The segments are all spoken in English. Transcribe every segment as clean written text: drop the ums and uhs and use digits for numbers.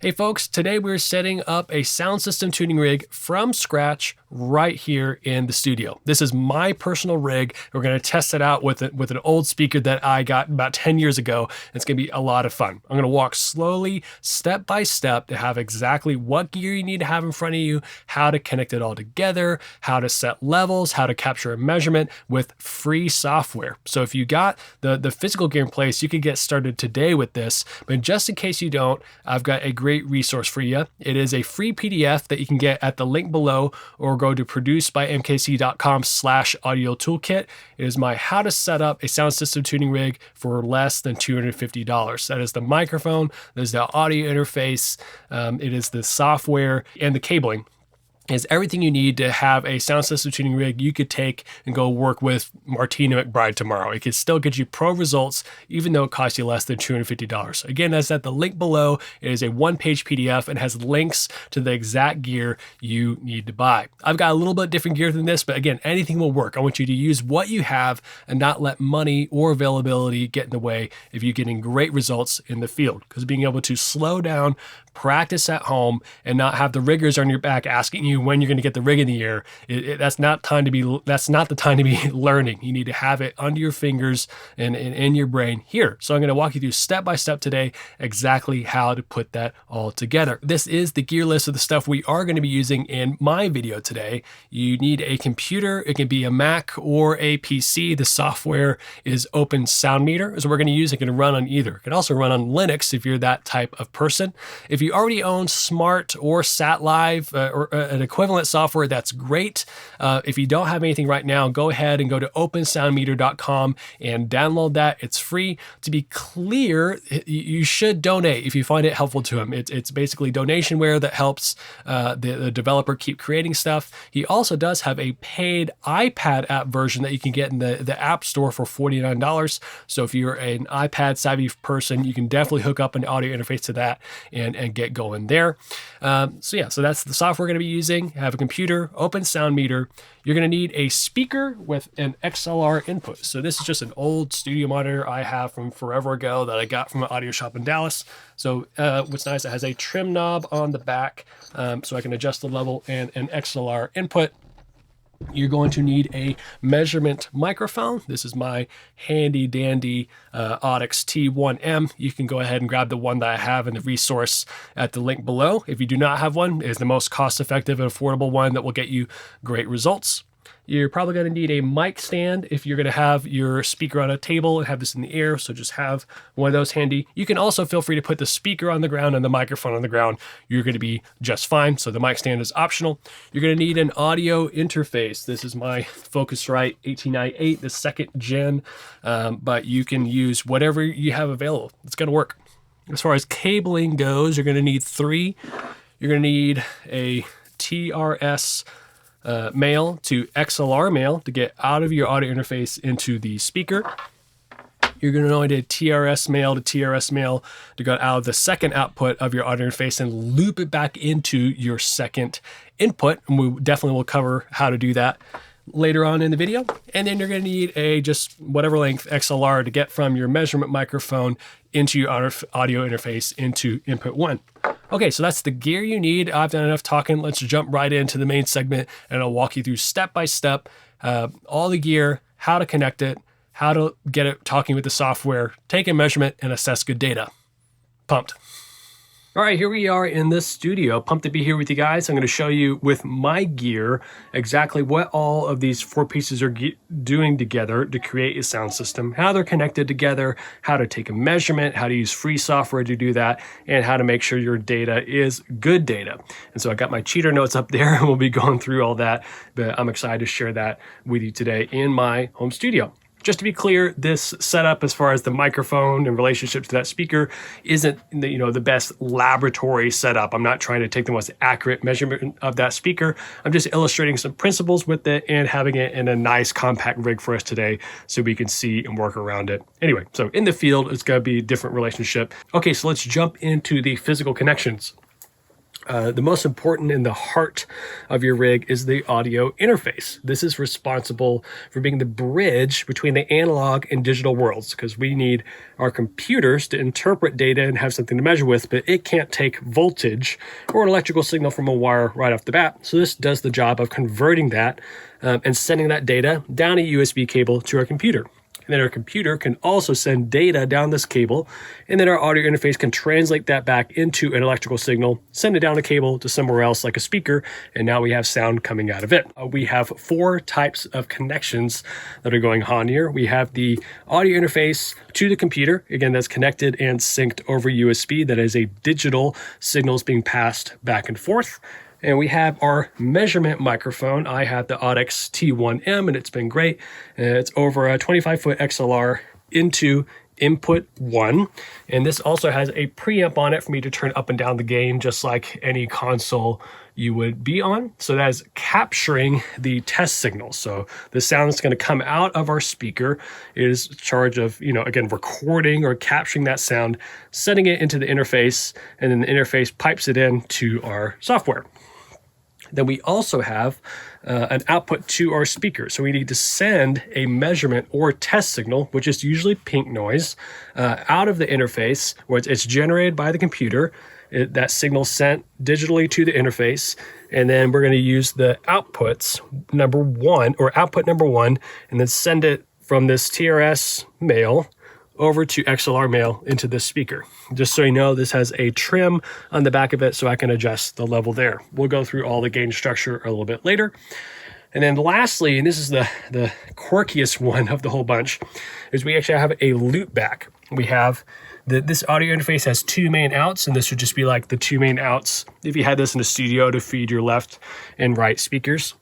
Hey folks, today we're setting up a sound system tuning rig from scratch right here in the studio. This is my personal rig. We're going to test it out with an old speaker that I got about 10 years ago. It's going to be a lot of fun. I'm going to walk slowly, step by step, to have exactly what gear you need to have in front of you, how to connect it all together, how to set levels, how to capture a measurement with free software. So if you got the physical gear in place, you could get started today with this. But just in case you don't, I've got a great resource for you. It is a free PDF that you can get at the link below, or go to producedbymkc.com/audio toolkit. It is my how to set up a sound system tuning rig for less than $250. That is the microphone, there's the audio interface, it is the software and the cabling. Is everything you need to have a sound system tuning rig you could take and go work with Martina McBride tomorrow. It could still get you pro results, even though it costs you less than $250. Again, that's at the link below. It is a one-page PDF and has links to the exact gear you need to buy. I've got a little bit different gear than this, but again, anything will work. I want you to use what you have and not let money or availability get in the way of you getting great results in the field. Because being able to slow down, practice at home, and not have the riggers on your back asking you when you're going to get the rig in the air, that's not the time to be learning. You need to have it under your fingers and in your brain here. So I'm going to walk you through step by step today exactly how to put that all together. This is the gear list of the stuff we are going to be using in my video today. You need a computer. It can be a Mac or a PC. The software is Open Sound Meter, is what we're going to use. It can run on either. It can also run on Linux if you're that type of person. If you already own Smart or Sat Live or an equivalent software, that's great. If you don't have anything right now, go ahead and go to opensoundmeter.com and download that. It's free. To be clear, you should donate if you find it helpful to him. It's basically donationware that helps the developer keep creating stuff. He also does have a paid iPad app version that you can get in the App Store for $49. So if you're an iPad savvy person, you can definitely hook up an audio interface to that and get going there. So that's the software we're going to be using. Have a computer, Open Sound Meter. You're going to need a speaker with an XLR input. So this is just an old studio monitor I have from forever ago that I got from an audio shop in Dallas. So what's nice, it has a trim knob on the back, so I can adjust the level, and an XLR input. You're going to need a measurement microphone. This is my handy dandy Audix T1M. You can go ahead and grab the one that I have in the resource at the link below. If you do not have one, it's the most cost-effective and affordable one that will get you great results. You're probably going to need a mic stand if you're going to have your speaker on a table and have this in the air, so just have one of those handy. You can also feel free to put the speaker on the ground and the microphone on the ground. You're going to be just fine, so the mic stand is optional. You're going to need an audio interface. This is my Focusrite 18i8, the second gen, but you can use whatever you have available. It's going to work. As far as cabling goes, you're going to need 3. You're going to need a TRS male to XLR male to get out of your audio interface into the speaker. You're going to need a TRS male to TRS male to go out of the second output of your audio interface and loop it back into your second input. And we definitely will cover how to do that later on in the video. And then you're going to need a just whatever length XLR to get from your measurement microphone into your audio interface into input 1. Okay, so that's the gear you need. I've done enough talking. Let's jump right into the main segment, and I'll walk you through step by step all the gear, how to connect it, how to get it talking with the software, take a measurement, and assess good data. Pumped. All right, here we are in this studio. Pumped to be here with you guys. I'm going to show you with my gear exactly what all of these 4 pieces are doing together to create a sound system, how they're connected together, how to take a measurement, how to use free software to do that, and how to make sure your data is good data. And so I got my cheater notes up there, and we'll be going through all that, but I'm excited to share that with you today in my home studio. Just to be clear, this setup as far as the microphone and relationship to that speaker isn't the best laboratory setup. I'm not trying to take the most accurate measurement of that speaker. I'm just illustrating some principles with it and having it in a nice compact rig for us today so we can see and work around it. Anyway, so in the field, it's going to be a different relationship. Okay, so let's jump into the physical connections. The most important in the heart of your rig is the audio interface. This is responsible for being the bridge between the analog and digital worlds, because we need our computers to interpret data and have something to measure with, but it can't take voltage or an electrical signal from a wire right off the bat. So this does the job of converting that and sending that data down a USB cable to our computer. And then our computer can also send data down this cable, and then our audio interface can translate that back into an electrical signal, send it down a cable to somewhere else like a speaker, and now we have sound coming out of it. We have 4 types of connections that are going on here. We have the audio interface to the computer, again, that's connected and synced over USB. That is a digital signals being passed back and forth. And we have our measurement microphone. I have the Audix T1M, and it's been great. It's over a 25-foot XLR into input 1. And this also has a preamp on it for me to turn up and down the gain, just like any console you would be on. So that is capturing the test signal. So the sound that's going to come out of our speaker is in charge of, again, recording or capturing that sound, sending it into the interface, and then the interface pipes it into our software. Then we also have an output to our speaker. So we need to send a measurement or test signal, which is usually pink noise, out of the interface where it's generated by the computer. That signal sent digitally to the interface. And then we're going to use the outputs output number 1, and then send it from this TRS mail over to XLR mail into this speaker. Just so you know, this has a trim on the back of it so I can adjust the level there. We'll go through all the gain structure a little bit later. And then lastly, and this is the quirkiest one of the whole bunch, is we actually have a loop back. We have this audio interface has 2 main outs, and this would just be like the 2 main outs if you had this in a studio to feed your left and right speakers.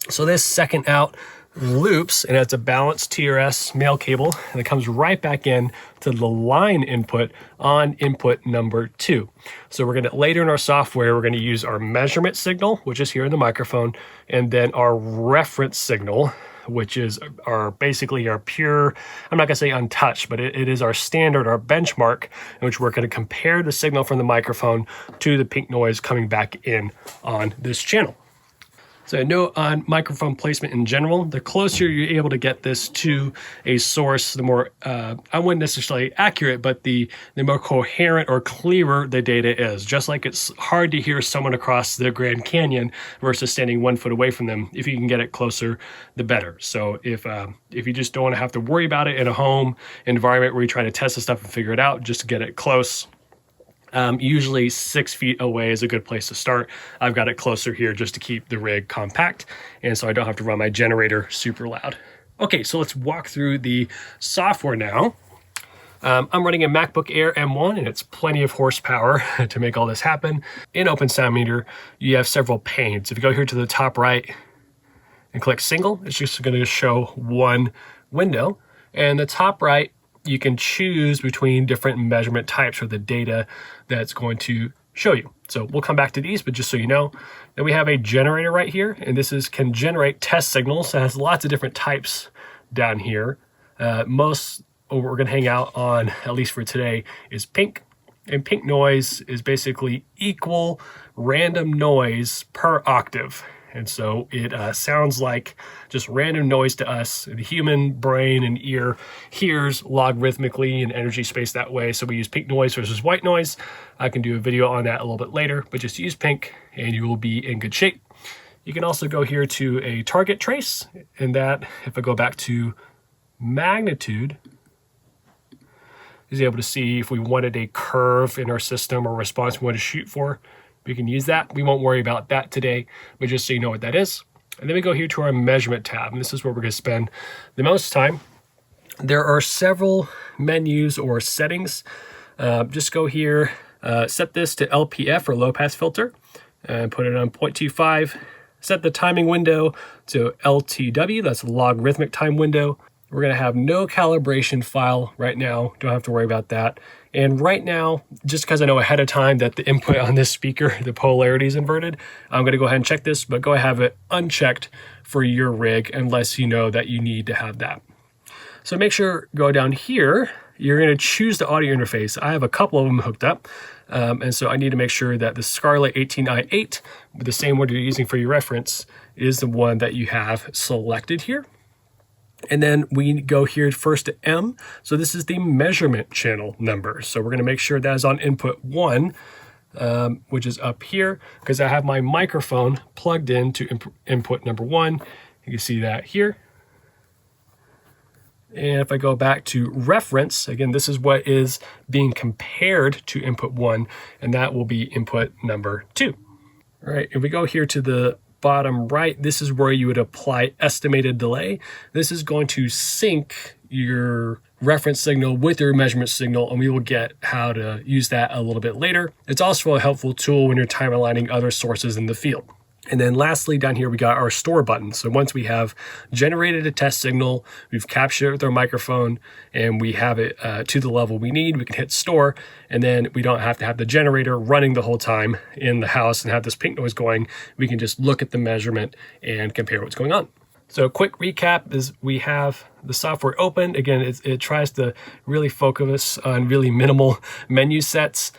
So this second out loops, and it's a balanced TRS mail cable, and it comes right back in to the line input on input number 2. So we're going to, later in our software, we're going to use our measurement signal, which is here in the microphone, and then our reference signal, which is basically our pure, I'm not going to say untouched, but it is our standard, our benchmark, in which we're going to compare the signal from the microphone to the pink noise coming back in on this channel. So a note on microphone placement in general, the closer you're able to get this to a source, the more, I wouldn't necessarily accurate, but the more coherent or clearer the data is. Just like it's hard to hear someone across the Grand Canyon versus standing 1 foot away from them. If you can get it closer, the better. So if you just don't want to have to worry about it in a home environment where you try to test the stuff and figure it out, just to get it close. Usually 6 feet away is a good place to start. I've got it closer here just to keep the rig compact, and so I don't have to run my generator super loud. Okay, so let's walk through the software now. I'm running a MacBook Air M1, and it's plenty of horsepower to make all this happen. In Open Sound Meter, you have several panes. If you go here to the top right and click single, it's just going to show one window. And the top right, you can choose between different measurement types for the data that's going to show you. So we'll come back to these, but just so you know, then we have a generator right here, and this can generate test signals. It has lots of different types down here. What we're going to hang out on, at least for today, is pink. And pink noise is basically equal random noise per octave. And so it sounds like just random noise to us. The human brain and ear hears logarithmically in energy space that way. So we use pink noise versus white noise. I can do a video on that a little bit later, but just use pink and you will be in good shape. You can also go here to a target trace, and that, if I go back to magnitude, is able to see if we wanted a curve in our system or response we want to shoot for. We can use that. We won't worry about that today, but just so you know what that is. And then we go here to our measurement tab, and this is where we're going to spend the most time. There are several menus or settings. Just go here, set this to LPF or low pass filter, and put it on 0.25. Set the timing window to LTW, that's logarithmic time window. We're going to have no calibration file right now. Don't have to worry about that. And right now, just because I know ahead of time that the input on this speaker, the polarity is inverted, I'm going to go ahead and check this, but go ahead and have it unchecked for your rig unless you know that you need to have that. So make sure, go down here, you're going to choose the audio interface. I have a couple of them hooked up. And so I need to make sure that the Scarlett 18i8, the same one you're using for your reference, is the one that you have selected here. And then we go here first to M. So this is the measurement channel number. So we're going to make sure that is on input 1, which is up here, because I have my microphone plugged into input number 1. You can see that here. And if I go back to reference, again, this is what is being compared to input 1, and that will be input number 2. All right, if we go here to the bottom right, this is where you would apply estimated delay. This is going to sync your reference signal with your measurement signal, and we will get how to use that a little bit later. It's also a helpful tool when you're time aligning other sources in the field. And then lastly, down here, we got our store button. So once we have generated a test signal, we've captured it with our microphone, and we have it to the level we need, we can hit store, and then we don't have to have the generator running the whole time in the house and have this pink noise going. We can just look at the measurement and compare what's going on. So a quick recap is we have the software open. Again, it tries to really focus on really minimal menu sets.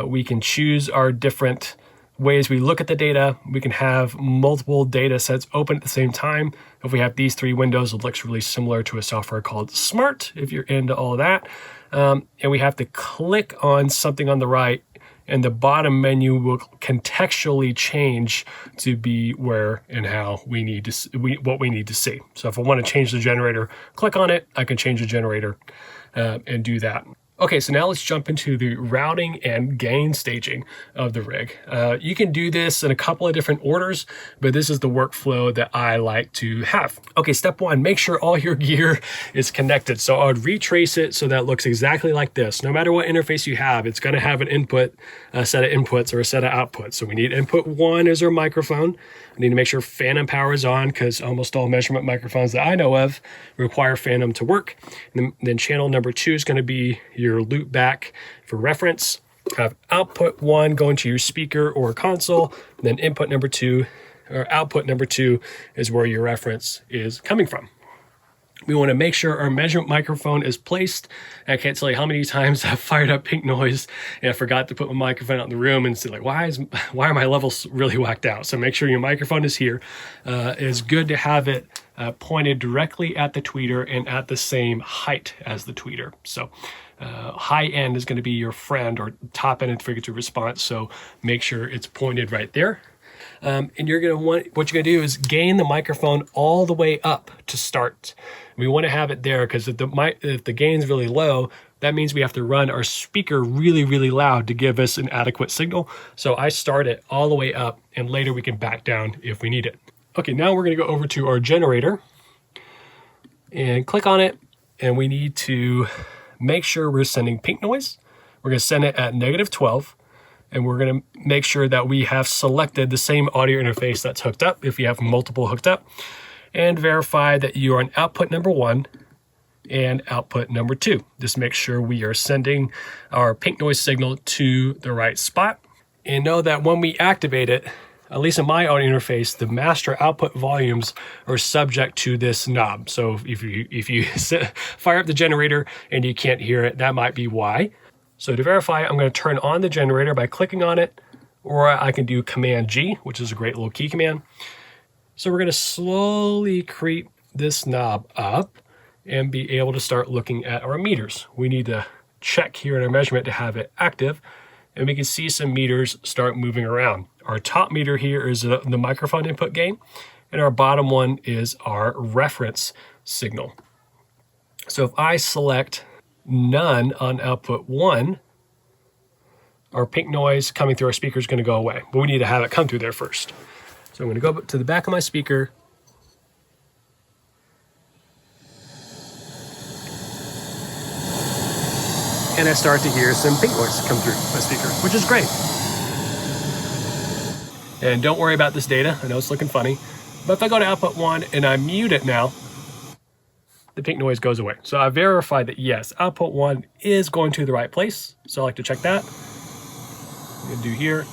We can choose our different ways we look at the data. We can have multiple data sets open at the same time. If we have these 3 windows, it looks really similar to a software called Smart, if you're into all of that. And we have to click on something on the right, and the bottom menu will contextually change to be where and how we need to what we need to see. So if I want to change the generator, click on it, I can change the generator and do that. Okay, so now let's jump into the routing and gain staging of the rig. You can do this in a couple of different orders, but this is the workflow that I like to have. Okay, step 1, make sure all your gear is connected. So I would retrace it so that it looks exactly like this. No matter what interface you have, it's gonna have an input, a set of inputs or a set of outputs. So we need input 1 as our microphone. We need to make sure phantom power is on, because almost all measurement microphones that I know of require phantom to work. And then channel number 2 is gonna be your loop back for reference. Have output 1 going to your speaker or console, and then input number 2 or output number 2 is where your reference is coming from. We want to make sure our measurement microphone is placed. I can't tell you how many times I've fired up pink noise and I forgot to put my microphone out in the room and say, like, why are my levels really whacked out? So make sure your microphone is here. It's good to have it pointed directly at the tweeter and at the same height as the tweeter. So high end is going to be your friend, or top end is frequency response. So make sure it's pointed right there. And you're going to want, what you're going to do is gain the microphone all the way up to start. We want to have it there because if the gain is really low, that means we have to run our speaker really, really loud to give us an adequate signal. So I start it all the way up, and later we can back down if we need it. Okay, now we're going to go over to our generator and click on it, and we need to make sure we're sending pink noise. We're going to send it at -12. And we're going to make sure that we have selected the same audio interface that's hooked up, if you have multiple hooked up, and verify that you are on output number 1 and output number 2. Just make sure we are sending our pink noise signal to the right spot. And know that when we activate it, at least in my audio interface, the master output volumes are subject to this knob. So if you fire up the generator and you can't hear it, that might be why. So to verify, I'm going to turn on the generator by clicking on it, or I can do Command G, which is a great little key command. So we're going to slowly creep this knob up and be able to start looking at our meters. We need to check here in our measurement to have it active, and we can see some meters start moving around. Our top meter here is the microphone input gain, and our bottom one is our reference signal. So if I select none on output 1, our pink noise coming through our speaker is going to go away, but we need to have it come through there first. So I'm going to go to the back of my speaker, and I start to hear some pink noise come through my speaker, which is great. And don't worry about this data. I know it's looking funny, but if I go to output 1 and I mute it now, the pink noise goes away. So I verified that yes, output 1 is going to the right place. So I like to check that. I'm going to do here.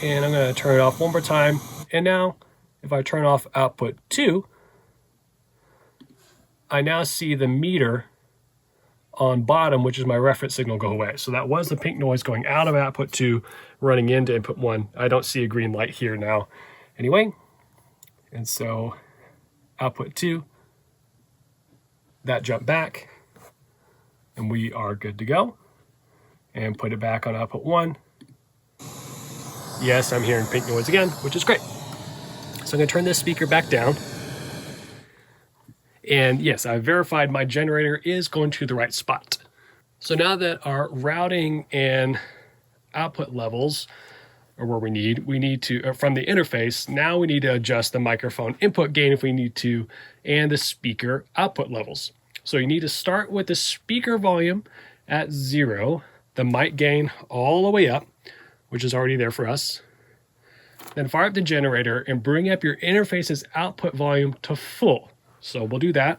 And I'm going to turn it off one more time. And now if I turn off output 2, I now see the meter on bottom, which is my reference signal, go away. So that was the pink noise going out of output 2, running into input 1. I don't see a green light here now anyway. And so output 2, that jumped back, and we are good to go. And put it back on output 1. Yes, I'm hearing pink noise again, which is great. So I'm going to turn this speaker back down. And yes, I verified my generator is going to the right spot. So now that our routing and output levels are where we need to, from the interface, now we need to adjust the microphone input gain if we need to, and the speaker output levels. So you need to start with the speaker volume at 0, the mic gain all the way up, which is already there for us. Then fire up the generator and bring up your interface's output volume to full. So we'll do that.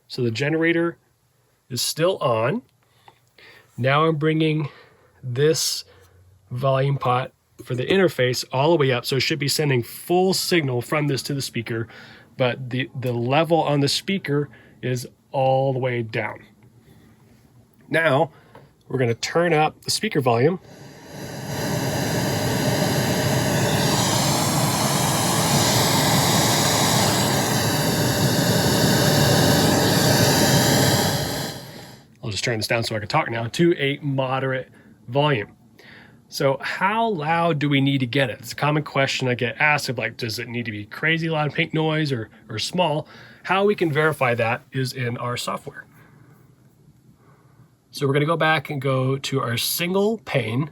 So the generator is still on. Now I'm bringing this volume pot for the interface all the way up. So it should be sending full signal from this to the speaker, but the level on the speaker is all the way down. Now we're going to turn up the speaker volume. I'll just turn this down so I can talk now, to a moderate volume. So how loud do we need to get it? It's a common question I get asked of, like, does it need to be crazy loud pink noise or small? How we can verify that is in our software. So we're going to go back and go to our single pane,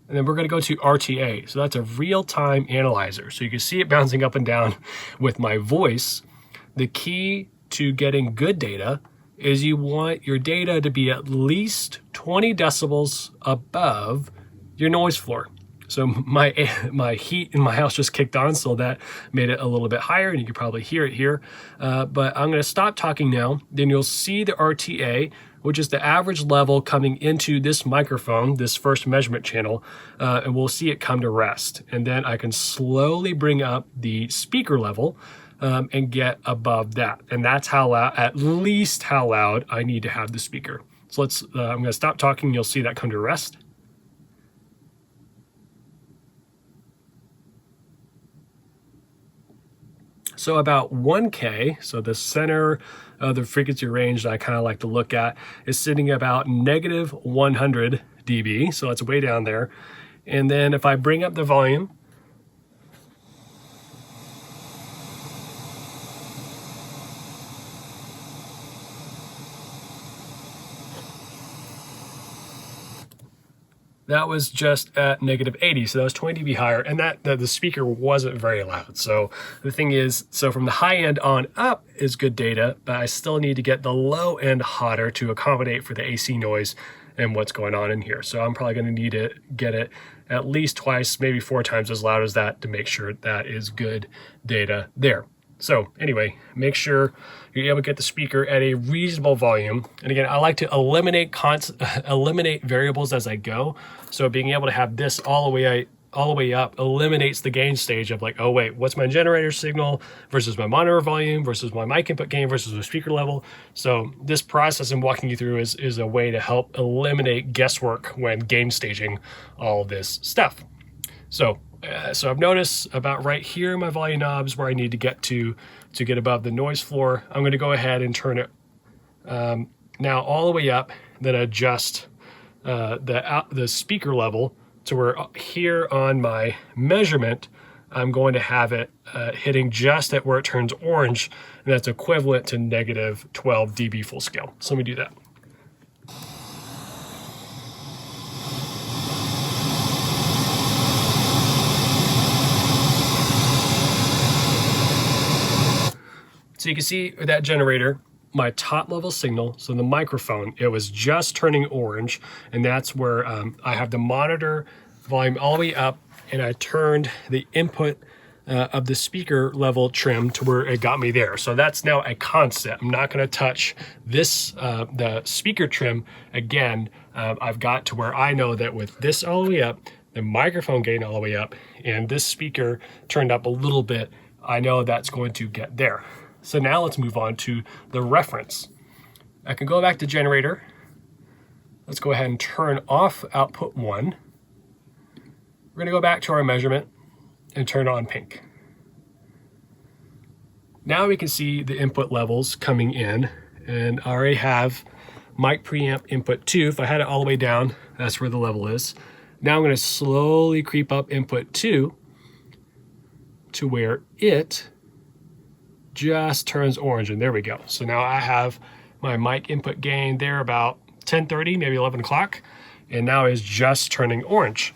and then we're going to go to RTA. So that's a real-time analyzer. So you can see it bouncing up and down with my voice. The key to getting good data is you want your data to be at least 20 decibels above your noise floor. So my heat in my house just kicked on, so that made it a little bit higher, and you can probably hear it here. But I'm going to stop talking now. Then you'll see the RTA, which is the average level coming into this microphone, this first measurement channel, and we'll see it come to rest. And then I can slowly bring up the speaker level and get above that. And that's how loud, at least how loud I need to have the speaker. So I'm going to stop talking. You'll see that come to rest. So about 1K, so the center of the frequency range that I kind of like to look at, is sitting about negative 100 dB. So that's way down there. And then if I bring up the volume, that was just at negative 80, so that was 20 dB higher, and that the speaker wasn't very loud. So the thing is, so from the high end on up is good data, but I still need to get the low end hotter to accommodate for the AC noise and what's going on in here. So I'm probably going to need to get it at least twice, maybe 4 times as loud as that to make sure that is good data there. So anyway, make sure you're able to get the speaker at a reasonable volume. And again, I like to eliminate variables as I go. So being able to have this all the way up eliminates the gain stage of, like, oh wait, what's my generator signal versus my monitor volume versus my mic input gain versus the speaker level. So this process I'm walking you through is a way to help eliminate guesswork when gain staging all this stuff. So I've noticed about right here, my volume knobs where I need to get to get above the noise floor. I'm going to go ahead and turn it now all the way up, then adjust the speaker level to where here on my measurement, I'm going to have it hitting just at where it turns orange, and that's equivalent to negative 12 dB full scale. So let me do that. So you can see that generator, my top level signal, so the microphone, it was just turning orange, and that's where I have the monitor volume all the way up, and I turned the input of the speaker level trim to where it got me there. So that's now a constant. I'm not going to touch this, the speaker trim again. I've got to where I know that with this all the way up, the microphone gain all the way up, and this speaker turned up a little bit, I know that's going to get there. So now let's move on to the reference. I can go back to generator. Let's go ahead and turn off output 1. We're going to go back to our measurement and turn on pink. Now we can see the input levels coming in, and I already have mic preamp input 2. If I had it all the way down, that's where the level is. Now I'm going to slowly creep up input 2 to where it just turns orange, and there we go. So now I have my mic input gain there about 10:30, maybe 11 o'clock, and now is just turning orange.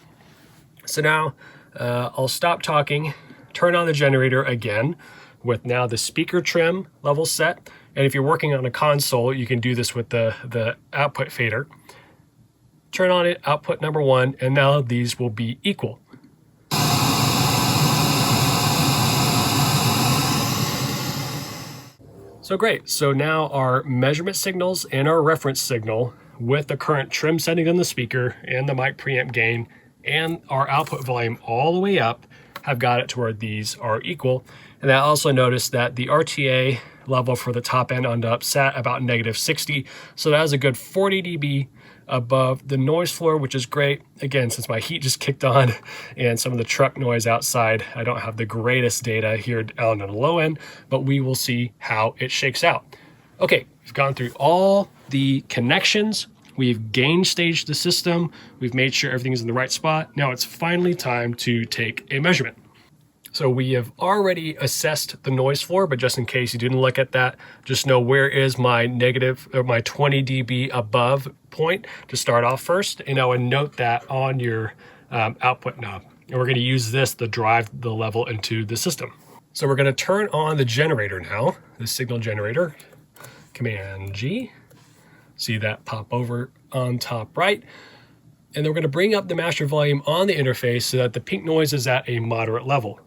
So now I'll stop talking, turn on the generator again with now the speaker trim level set. And if you're working on a console, you can do this with the output fader. Turn on it, output number 1, and now these will be equal. So great, so now our measurement signals and our reference signal with the current trim setting on the speaker and the mic preamp gain and our output volume all the way up have got it to where these are equal. And I also noticed that the RTA level for the top end on up sat about -60. So that was a good 40 dB above the noise floor, which is great. Again, since my heat just kicked on and some of the truck noise outside, I don't have the greatest data here on the low end, but we will see how it shakes out. Okay, we've gone through all the connections. We've gain staged the system. We've made sure everything's in the right spot. Now it's finally time to take a measurement. So we have already assessed the noise floor, but just in case you didn't look at that, just know where is my negative or my 20 dB above point to start off first. And I would note that on your output knob. And we're going to use this to drive the level into the system. So we're going to turn on the generator now, the signal generator. Command G. See that pop over on top right. And then we're going to bring up the master volume on the interface so that the pink noise is at a moderate level.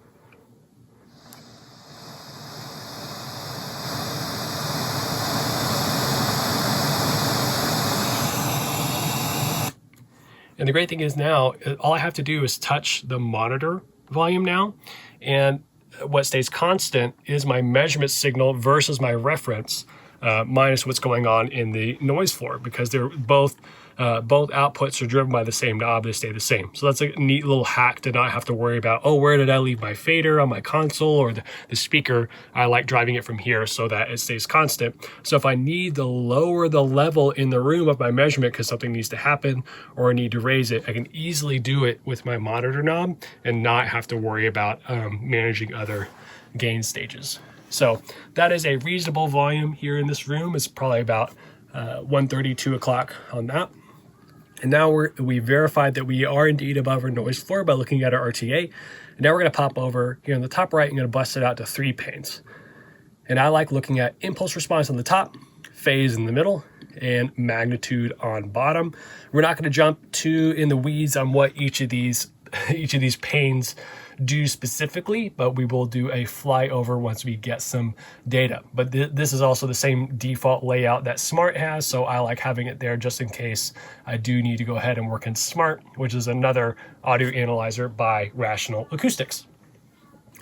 And the great thing is now, all I have to do is touch the monitor volume now. And what stays constant is my measurement signal versus my reference, minus what's going on in the noise floor, because they're both outputs are driven by the same knob. They stay the same. So that's a neat little hack to not have to worry about, oh, where did I leave my fader on my console or the speaker? I like driving it from here so that it stays constant. So if I need to lower the level in the room of my measurement because something needs to happen or I need to raise it, I can easily do it with my monitor knob and not have to worry about managing other gain stages. So that is a reasonable volume here in this room. It's probably about 1:30, 2 o'clock on that. And now we verified that we are indeed above our noise floor by looking at our RTA. And now we're going to pop over here on the top right. I'm going to bust it out to 3 panes. And I like looking at impulse response on the top, phase in the middle, and magnitude on bottom. We're not going to jump too in the weeds on what each of these panes do specifically, but we will do a flyover once we get some data. But this is also the same default layout that Smart has, so I like having it there just in case I do need to go ahead and work in Smart, which is another audio analyzer by Rational Acoustics.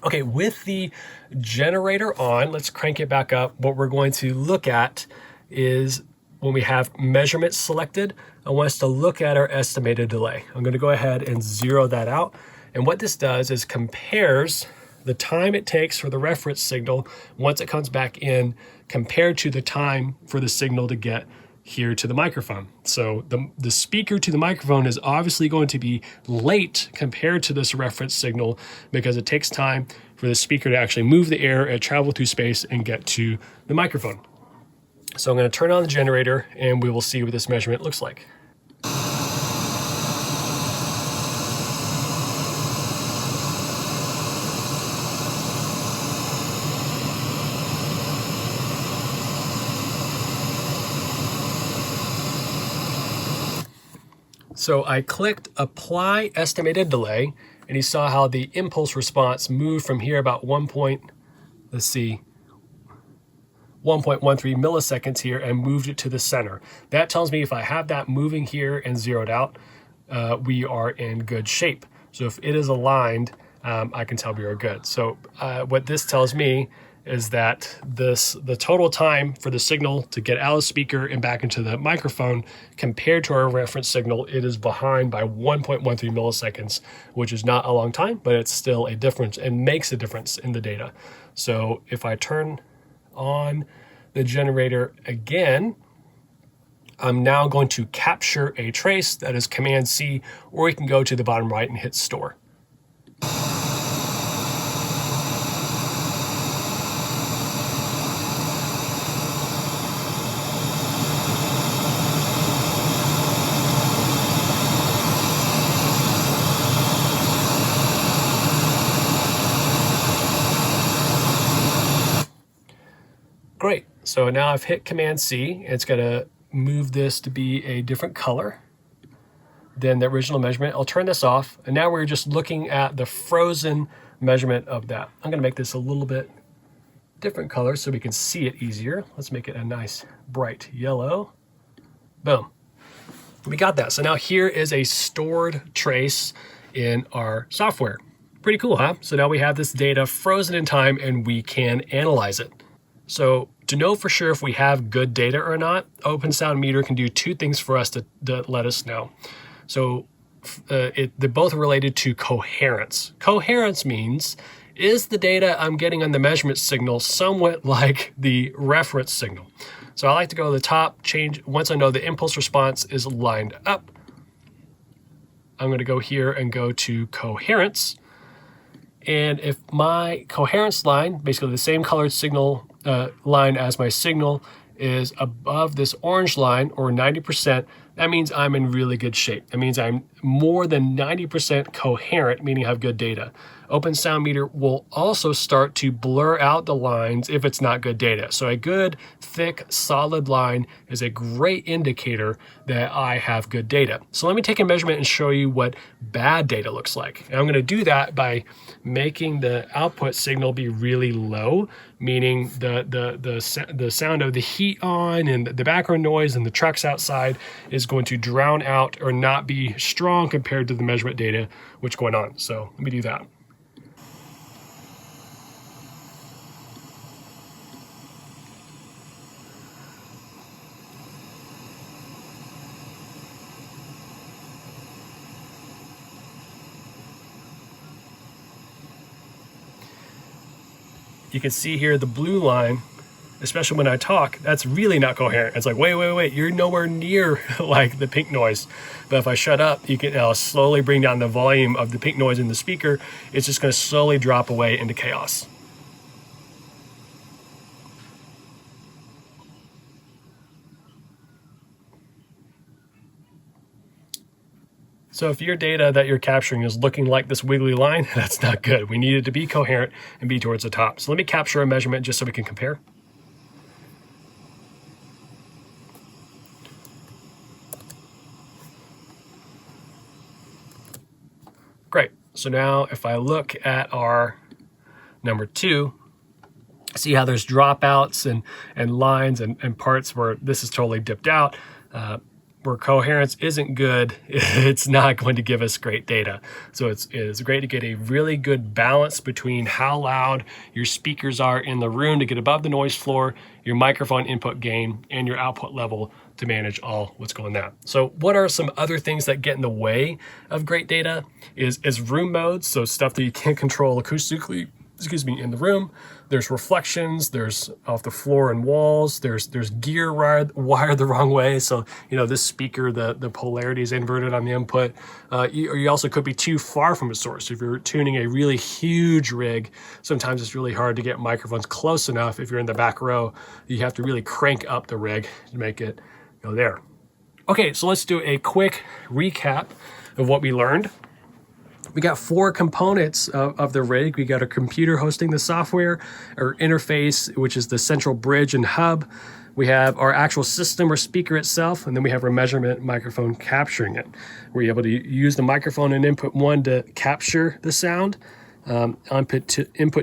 Okay, with the generator on, let's crank it back up. What we're going to look at is when we have measurements selected, I want us to look at our estimated delay. I'm going to go ahead and zero that out. And what this does is compares the time it takes for the reference signal once it comes back in compared to the time for the signal to get here to the microphone. So the speaker to the microphone is obviously going to be late compared to this reference signal because it takes time for the speaker to actually move the air and travel through space and get to the microphone. So I'm going to turn on the generator and we will see what this measurement looks like. So I clicked apply estimated delay, and you saw how the impulse response moved from here about 1.13 milliseconds here and moved it to the center. That tells me if I have that moving here and zeroed out, we are in good shape. So if it is aligned, I can tell we are good. So what this tells me is that the total time for the signal to get out of the speaker and back into the microphone compared to our reference signal, it is behind by 1.13 milliseconds, which is not a long time, but it's still a difference and makes a difference in the data. So if I turn on the generator again, I'm now going to capture a trace. That is Command C, or you can go to the bottom right and hit store. Great, so now I've hit Command C. It's gonna move this to be a different color than the original measurement. I'll turn this off, and now we're just looking at the frozen measurement of that. I'm gonna make this a little bit different color so we can see it easier. Let's make it a nice bright yellow. Boom, we got that. So now here is a stored trace in our software. Pretty cool, huh? So now we have this data frozen in time and we can analyze it. So to know for sure if we have good data or not, Open Sound Meter can do two things for us to let us know. So they're both related to coherence. Coherence means, is the data I'm getting on the measurement signal somewhat like the reference signal? So I like to go to the top, change, once I know the impulse response is lined up, I'm going to go here and go to coherence. And if my coherence line, basically the same colored signal line as my signal, is above this orange line, or 90%, that means I'm in really good shape. That means I'm more than 90% coherent, meaning I have good data. Open Sound Meter will also start to blur out the lines if it's not good data. So a good, thick, solid line is a great indicator that I have good data. So let me take a measurement and show you what bad data looks like. And I'm going to do that by making the output signal be really low, meaning the sound of the heat on and the background noise and the trucks outside is going to drown out or not be strong compared to the measurement data which is going on. So let me do that. You can see here the blue line, especially when I talk, that's really not coherent. It's like, wait, you're nowhere near like the pink noise. But if I shut up, you can slowly bring down the volume of the pink noise in the speaker. It's just going to slowly drop away into chaos. So if your data that you're capturing is looking like this wiggly line, that's not good. We need it to be coherent and be towards the top. So let me capture a measurement just so we can compare. Great. So now if I look at our number 2, see how there's dropouts and lines and parts where this is totally dipped out. Where coherence isn't good, it's not going to give us great data. So it's great to get a really good balance between how loud your speakers are in the room to get above the noise floor, your microphone input gain, and your output level to manage all what's going on. So what are some other things that get in the way of great data is room modes, so stuff that you can't control acoustically, in the room. There's reflections, there's off the floor and walls, there's gear wired the wrong way. So, this speaker, the polarity is inverted on the input. You also could be too far from a source. If you're tuning a really huge rig, sometimes it's really hard to get microphones close enough. If you're in the back row, you have to really crank up the rig to make it go there. Okay, so let's do a quick recap of what we learned. We got 4 components of the rig. We got a computer hosting the software, our interface, which is the central bridge and hub. We have our actual system or speaker itself, and then we have our measurement microphone capturing it. We're able to use the microphone in input 1 to capture the sound. Input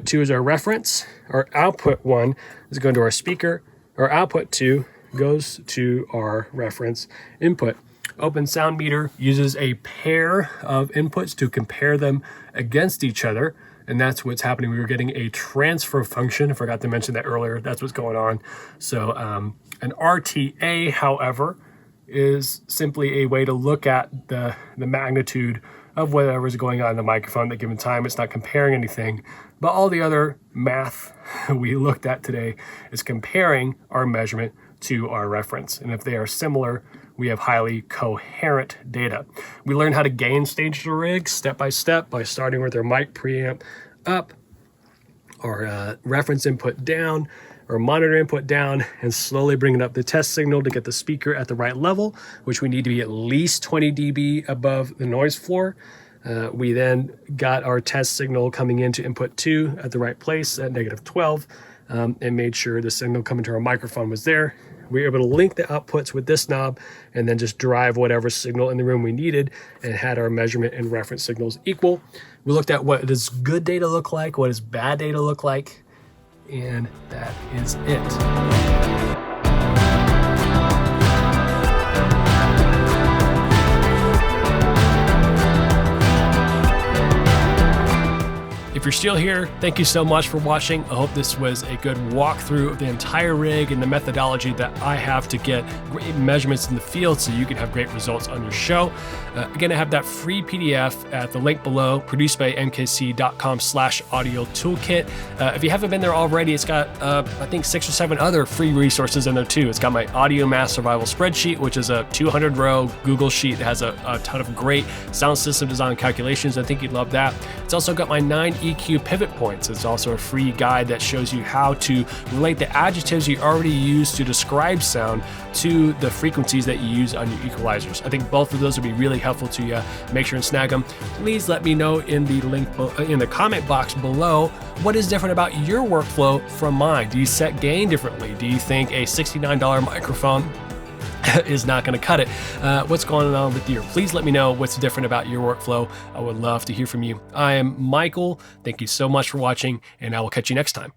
2 is our reference. Our output 1 is going to our speaker. Our output 2 goes to our reference input. Open Sound Meter uses a pair of inputs to compare them against each other. and that's what's happening. We were getting a transfer function. I forgot to mention that earlier. That's what's going on. So an RTA, however, is simply a way to look at the magnitude of whatever's going on in the microphone at a given time. It's not comparing anything, but all the other math we looked at today is comparing our measurement to our reference. And if they are similar, we have highly coherent data. We learned how to gain stage the rig step by step by starting with our mic preamp up, our reference input down, or monitor input down, and slowly bringing up the test signal to get the speaker at the right level, which we need to be at least 20 dB above the noise floor. We then got our test signal coming into input 2 at the right place at -12, and made sure the signal coming to our microphone was there. We were able to link the outputs with this knob and then just drive whatever signal in the room we needed, and had our measurement and reference signals equal. We looked at what does good data look like, what does bad data look like, and that is it. If you're still here, thank you so much for watching. I hope this was a good walkthrough of the entire rig and the methodology that I have to get great measurements in the field so you can have great results on your show. Again, I have that free PDF at the link below, produced by mkc.com/audio toolkit. If you haven't been there already, it's got, I think, 6 or 7 other free resources in there too. It's got my audio mass survival spreadsheet, which is a 200-row Google sheet that has a ton of great sound system design calculations. I think you'd love that. It's also got my 9 EQ pivot points. It's also a free guide that shows you how to relate the adjectives you already use to describe sound to the frequencies that you use on your equalizers. I think both of those would be really helpful to you. Make sure and snag them. Please let me know in the link in the comment box below what is different about your workflow from mine. Do you set gain differently? Do you think a $69 microphone is not going to cut it? What's going on with you? Please let me know what's different about your workflow. I would love to hear from you. I am Michael. Thank you so much for watching, and I will catch you next time.